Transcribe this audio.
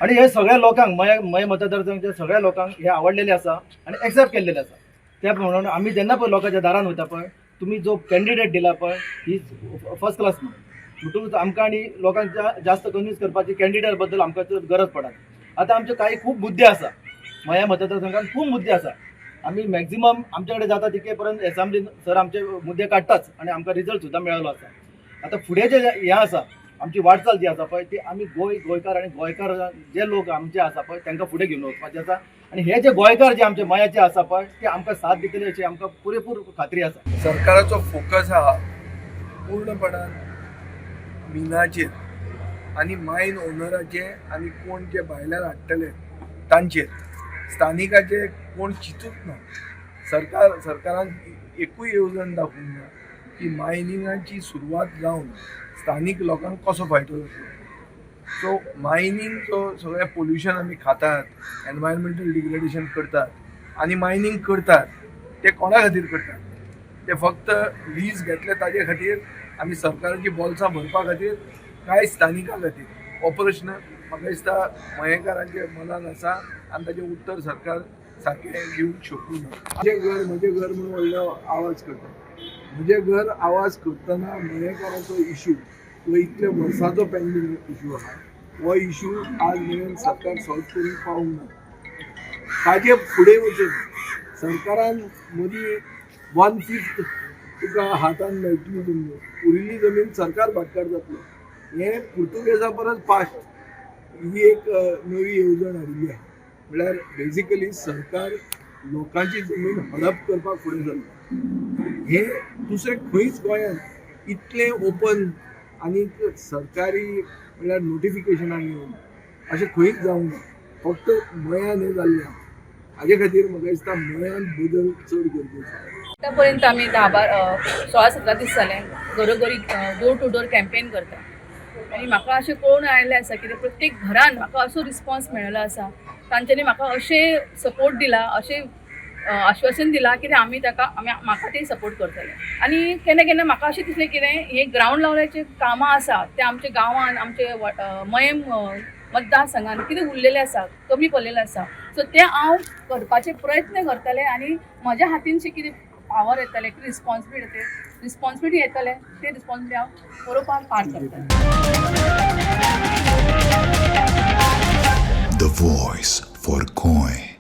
आणि हे सगळ्या लोकांक मय मतदारसंघाच्या सगळ्या लोकांक हे आवडलेले आसा आणि एक्सेप्ट केलेले आसा. त्या म्हणून आम्ही जेन्ना पळय लोकांच्या दारान वयता पळय, तुम्ही जो कॅन्डिडेट दिला पळय ही फर्स्ट क्लास म्हणून आमकां आणि लोकांच्या जास्त कन्व्हिन्स करपाची कॅन्डिडेट बद्दल आमकां गरज पडत. आता आमचे काही खूप मुद्दे आसा, मया मतदारसंघात खूप मुद्दे आसा. आम्ही मॅक्झिमम आमच्याकडे जाता तितके पर्यंत असेंब्लीन सर आमचे मुद्दे काडटाच आणि आमकां रिजल्ट सुद्दां मेळलो आसा. आता फुडें जे हें आसा आमची वाटचाल जी आसा पळय ती आमी गोंयकार आणि गोंयकार जे लोक आमचे आसा पळय तांकां फुडें घेवन वचपाचें आसा. आणि हे जे गोंयकार जे आमचे मयाचे आसा पळय ते आमकां साथ दितले अशी आमकां पुरेपूर खात्री आसा. सरकाराचो फोकस हा पूर्णपणान मिनाचेर आणि मायन ओनराचे आणि कोण जे भायल्यान हाडटले तांचेर. स्थानिकाचे कोण चिंतूच ना. सरकारान एकूय येवजण दाखोवंक ना की मायनिंगाची सुरवात जावन स्थानिक लोकांक कसो फायदो जातलो. सो मायनिंगचो सगळें पोल्युशन आमी खातात, एनवायरमेंटल डिग्रेडेशन करतात आणि मायनिंग करतात ते कोणा खातीर करतात? ते फक्त लीज घेतले ताजे खातीर आमी सरकाराची बॉल्सां भरपा खातीर कांय स्थानिकां खातीर ऑपरेशनल. म्हाका दिसता मयेकारांचे मनान आसा आनी ताचें उत्तर सरकार सारकें दिवंक शकूं ना. म्हजें घर म्हणून व्हडलो आवाज करता. म्हजें घर आवाज करतना मयेकाराचो इश्यू हो इतले वर्सांचो पेंडींग इश्यू आहा. हो इश्यू आज मेरेन सरकार सॉल्व करूंक पावूंक ना. ताजे फुडें वचून सरकारान मदीं 1/5 तुका हातान मेळटली जमीन, उरिल्ली जमीन सरकार भाटकार जातलो. हें पुर्तुगेजा परस फास्ट ही एक नवी येवजण हाडिल्ली आहा. म्हळ्यार बेजिकली सरकार लोकांची जमीन हडप करपाक फुडें सरता. हे दुसरें खंयच गोंयांत इतलें ओपन आनी सरकारी म्हळ्यार नोटिफिकेशनां येवन अशें खंयच जावंक ना. फक्त मयान हें जाल्लें आहा. हाजे खातीर म्हाका दिसता मयान बदल चड गरजेचो. आतापर्यंत आम्ही 16-17 दीस जाले घरोघरी डोर टू डोर कॅम्पेन करता. आणि म्हाका अशें कळून आयिल्लें आसा की प्रत्येक घरान म्हाका असो रिस्पॉन्स मेळिल्लो आसा. तांच्यांनी म्हाका अशें सपोर्ट दिला, अशें आश्वासन दिलां की आमी म्हाका ते सपोर्ट करतले. आनी केन्ना केन्ना म्हाका अशें दिसलें कितें हे ग्रावंड लेवलाचे कामां आसा ते आमच्या गांवांत आमचे मयम मतदारसंघान कितें उरलेलें आसा, कमी पडलेलें आसा, सो ते हांव करपाचे प्रयत्न करतलें. आनी म्हज्या हातीन जे कितें पावर येतलें, कितें रिस्पॉन्सिबिलिटी येतलें ते रिस्पॉन्सिबिलिटी हांव बरोबर पार करतलें. The voice for Coin.